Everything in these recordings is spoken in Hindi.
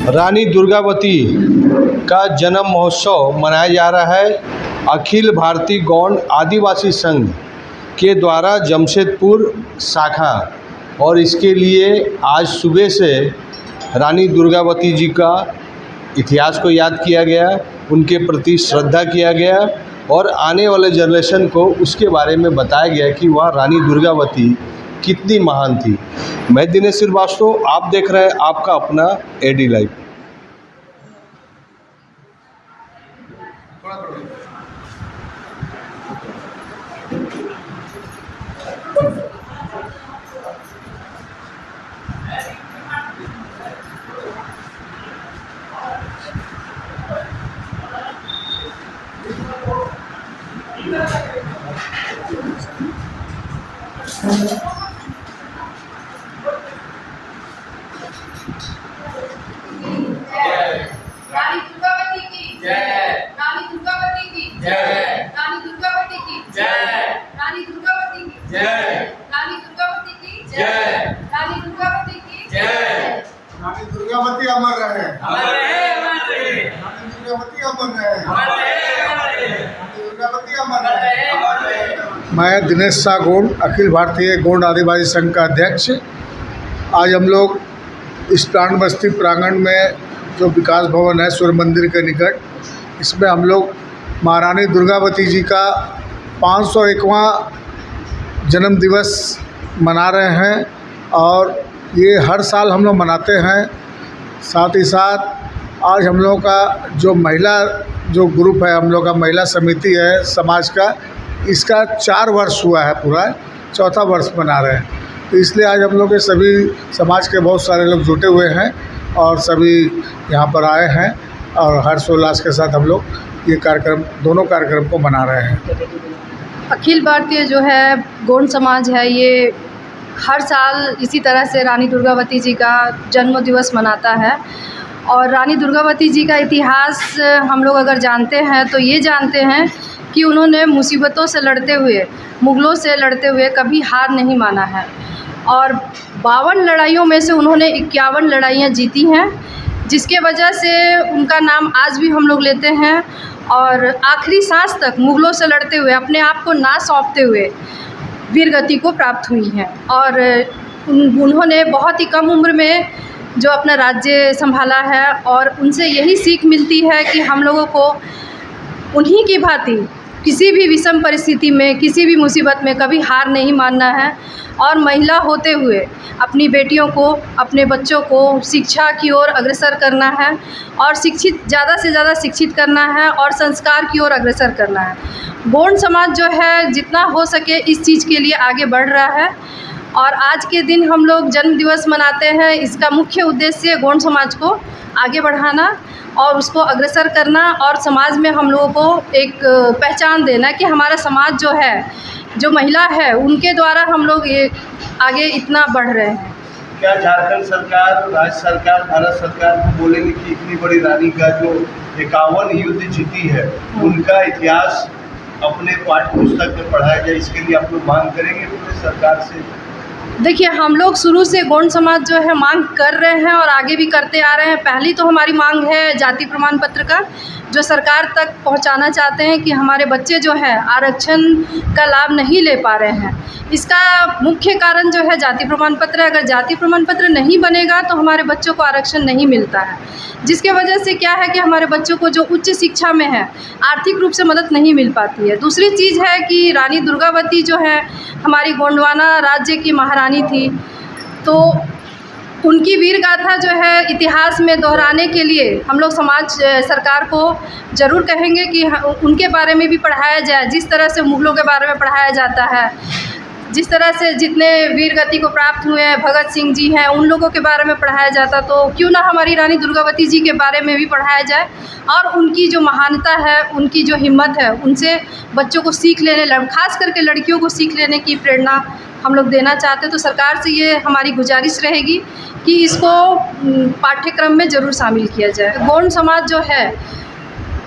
रानी दुर्गावती का जन्म महोत्सव मनाया जा रहा है अखिल भारतीय गौंड आदिवासी संघ के द्वारा जमशेदपुर शाखा। और इसके लिए आज सुबह से रानी दुर्गावती जी का इतिहास को याद किया गया, उनके प्रति श्रद्धा किया गया और आने वाले जनरेशन को उसके बारे में बताया गया कि वह रानी दुर्गावती कितनी महान थी। मैं दिनेश श्रीवास्तव, आप देख रहे हैं आपका अपना एडी लाइव। रानी दुर्गावती की जय। रानी दुर्गावती की जय। रानी दुर्गावती की जय। रानी दुर्गावती की जय। रानी दुर्गावती की जय। रानी दुर्गावती की जय। रानी दुर्गावती अमर रहे। अमर रहे, अमर रहे। रानी दुर्गावती अमर रहे। अमर रहे, अमर रहे। रानी दुर्गावती अमर अमर रहे। रहे, अमर रहे। मैं दिनेश शाह गोंड, अखिल भारतीय गोंड आदिवासी संघ का अध्यक्ष। आज हम लोग इस प्राण बस्ती प्रांगण में जो विकास भवन है सूर्य मंदिर के निकट, इसमें हम लोग महारानी दुर्गावती जी का 501वां जन्म दिवस मना रहे हैं और ये हर साल हम लोग मनाते हैं। साथ ही साथ आज हम लोग का जो महिला जो ग्रुप है, हम लोग का महिला समिति है समाज का, इसका 4 वर्ष हुआ है, पूरा 4था वर्ष मना रहे हैं। तो इसलिए आज हम लोग के सभी समाज के बहुत सारे लोग जुटे हुए हैं और सभी यहाँ पर आए हैं और हर्षोल्लास के साथ हम लोग ये कार्यक्रम, दोनों कार्यक्रम को मना रहे हैं। अखिल भारतीय जो है गोंड समाज है, ये हर साल इसी तरह से रानी दुर्गावती जी का जन्म दिवस मनाता है। और रानी दुर्गावती जी का इतिहास हम लोग अगर जानते हैं तो ये जानते हैं कि उन्होंने मुसीबतों से लड़ते हुए, मुग़लों से लड़ते हुए कभी हार नहीं माना है और 52 लड़ाइयों में से उन्होंने 51 लड़ाइयाँ जीती हैं, जिसके वजह से उनका नाम आज भी हम लोग लेते हैं। और आखिरी सांस तक मुग़लों से लड़ते हुए, अपने आप को ना सौंपते हुए वीर गति को प्राप्त हुई हैं। और उन्होंने बहुत ही कम उम्र में जो अपना राज्य संभाला है और उनसे यही सीख मिलती है कि हम लोगों को उन्हीं की भांति किसी भी विषम परिस्थिति में, किसी भी मुसीबत में कभी हार नहीं मानना है और महिला होते हुए अपनी बेटियों को, अपने बच्चों को शिक्षा की ओर अग्रसर करना है और ज़्यादा से ज़्यादा शिक्षित करना है और संस्कार की ओर अग्रसर करना है। गोंड समाज जो है जितना हो सके इस चीज़ के लिए आगे बढ़ रहा है और आज के दिन हम लोग जन्म दिवस मनाते हैं। इसका मुख्य उद्देश्य गोंड समाज को आगे बढ़ाना और उसको अग्रसर करना और समाज में हम लोगों को एक पहचान देना कि हमारा समाज जो है, जो महिला है, उनके द्वारा हम लोग ये आगे इतना बढ़ रहे हैं। क्या झारखंड सरकार, राज्य सरकार, भारत सरकार को बोलेंगे कि इतनी बड़ी रानी का जो 51 युद्ध जीती है उनका इतिहास अपने पाठ्य पुस्तक में पढ़ाया जाए, इसके लिए आप लोग मांग करेंगे पूरे सरकार से? देखिए, हम लोग शुरू से गोंड समाज जो है मांग कर रहे हैं और आगे भी करते आ रहे हैं। पहली तो हमारी मांग है जाति प्रमाण पत्र का, जो सरकार तक पहुंचाना चाहते हैं कि हमारे बच्चे जो है आरक्षण का लाभ नहीं ले पा रहे हैं। इसका मुख्य कारण जो है जाति प्रमाण पत्र है। अगर जाति प्रमाण पत्र नहीं बनेगा तो हमारे बच्चों को आरक्षण नहीं मिलता है, जिसके वजह से क्या है कि हमारे बच्चों को जो उच्च शिक्षा में है आर्थिक रूप से मदद नहीं मिल पाती है। दूसरी चीज़ है कि रानी दुर्गावती जो है हमारी गोंडवाना राज्य की महारानी थी, तो उनकी वीर गाथा जो है इतिहास में दोहराने के लिए हम लोग समाज सरकार को ज़रूर कहेंगे कि उनके बारे में भी पढ़ाया जाए, जिस तरह से मुग़लों के बारे में पढ़ाया जाता है, जिस तरह से जितने वीर गति को प्राप्त हुए हैं, भगत सिंह जी हैं, उन लोगों के बारे में पढ़ाया जाता तो क्यों ना हमारी रानी दुर्गावती जी के बारे में भी पढ़ाया जाए और उनकी जो महानता है, उनकी जो हिम्मत है, उनसे बच्चों को सीख लेने, खास करके लड़कियों को सीख लेने की प्रेरणा हम लोग देना चाहते हैं। तो सरकार से ये हमारी गुजारिश रहेगी कि इसको पाठ्यक्रम में ज़रूर शामिल किया जाए। गोंड समाज जो है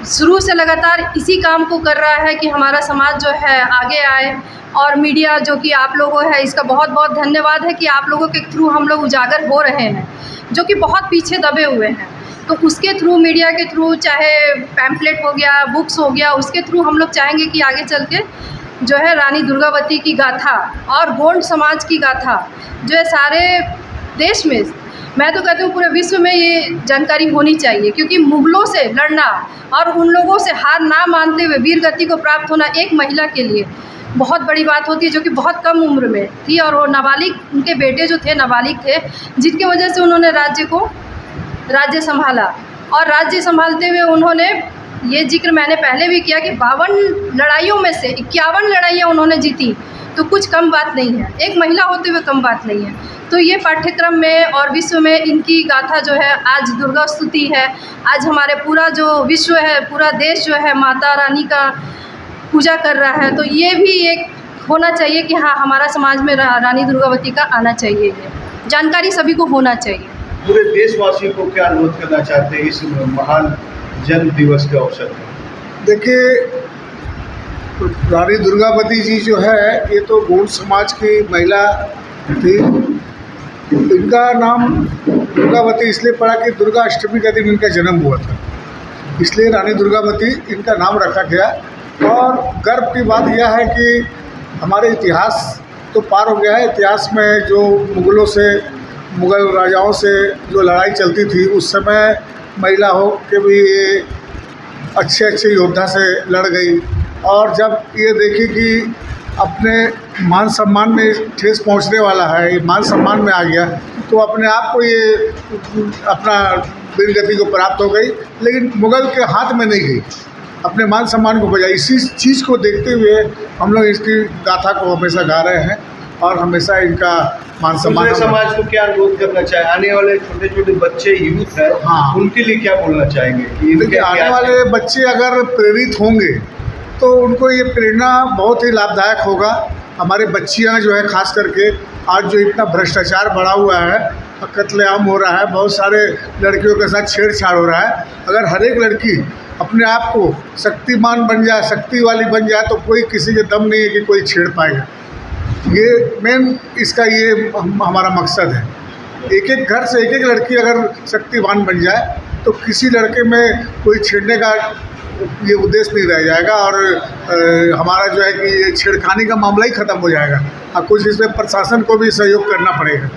शुरू से लगातार इसी काम को कर रहा है कि हमारा समाज जो है आगे आए और मीडिया जो कि आप लोगों है, इसका बहुत बहुत धन्यवाद है कि आप लोगों के थ्रू हम लोग उजागर हो रहे हैं, जो कि बहुत पीछे दबे हुए हैं। तो उसके थ्रू, मीडिया के थ्रू, चाहे पैम्पलेट हो गया, बुक्स हो गया, उसके थ्रू हम लोग चाहेंगे कि आगे चल के जो है रानी दुर्गावती की गाथा और गोंड समाज की गाथा जो है सारे देश में, मैं तो कहती हूँ पूरे विश्व में ये जानकारी होनी चाहिए, क्योंकि मुगलों से लड़ना और उन लोगों से हार ना मानते हुए वीर गति को प्राप्त होना एक महिला के लिए बहुत बड़ी बात होती है, जो कि बहुत कम उम्र में थी। और वो नाबालिग, उनके बेटे जो थे नाबालिग थे, जिनकी वजह से उन्होंने राज्य संभाला। और राज्य संभालते हुए उन्होंने, ये जिक्र मैंने पहले भी किया कि 52 लड़ाइयों में से 51 लड़ाइयाँ उन्होंने जीती, तो कुछ कम बात नहीं है, एक महिला होते हुए कम बात नहीं है। तो ये पाठ्यक्रम में और विश्व में इनकी गाथा जो है, आज दुर्गा स्तुति है, आज हमारे पूरा जो विश्व है, पूरा देश जो है माता रानी का पूजा कर रहा है। तो ये भी एक होना चाहिए कि हाँ, हमारा समाज में रानी दुर्गावती का आना चाहिए, ये जानकारी सभी को होना चाहिए। पूरे देशवासियों को क्या अनुरोध करना चाहते हैं इस महान जन्म दिवस के अवसर पर? देखिए, रानी दुर्गावती जी जो है, ये तो गोंड समाज की महिला थी। इनका नाम दुर्गावती इसलिए पड़ा कि दुर्गा अष्टमी का दिन इनका जन्म हुआ था, इसलिए रानी दुर्गावती इनका नाम रखा गया। और गर्व की बात यह है कि हमारे इतिहास तो पार हो गया है। इतिहास में जो मुग़ल राजाओं से जो लड़ाई चलती थी, उस समय महिला हो के भी ये अच्छे योद्धा से लड़ गई। और जब ये देखी कि अपने मान सम्मान में ठेस पहुंचने वाला है, ये मान सम्मान में आ गया, तो अपने आप को ये अपना वीर गति को प्राप्त हो गई, लेकिन मुग़ल के हाथ में नहीं गई, अपने मान सम्मान को बजाई। इसी चीज़ को देखते हुए हम लोग इसकी गाथा को हमेशा गा रहे हैं और हमेशा इनका मान सम्मान। दूसरे समाज को क्या अनुरोध करना चाहे? आने वाले छोटे बच्चे, यूथ है, हाँ, उनके लिए क्या बोलना चाहेंगे कि देखिए, आने वाले बच्चे अगर प्रेरित होंगे तो उनको ये प्रेरणा बहुत ही लाभदायक होगा। हमारे बच्चियां जो है, खास करके आज जो इतना भ्रष्टाचार बढ़ा हुआ है, कत्लेआम हो रहा है, बहुत सारे लड़कियों के साथ छेड़छाड़ हो रहा है, अगर हर एक लड़की अपने आप को शक्तिमान बन जाए, शक्ति वाली बन जाए, तो कोई किसी के दम नहीं है कि कोई छेड़ पाएगा। ये मेन इसका ये हमारा मकसद है। एक घर से एक लड़की अगर शक्तिवान बन जाए तो किसी लड़के में कोई छेड़ने का ये उद्देश्य नहीं रह जाएगा, और हमारा जो है कि ये छेड़खानी का मामला ही ख़त्म हो जाएगा। और कुछ इसमें प्रशासन को भी सहयोग करना पड़ेगा।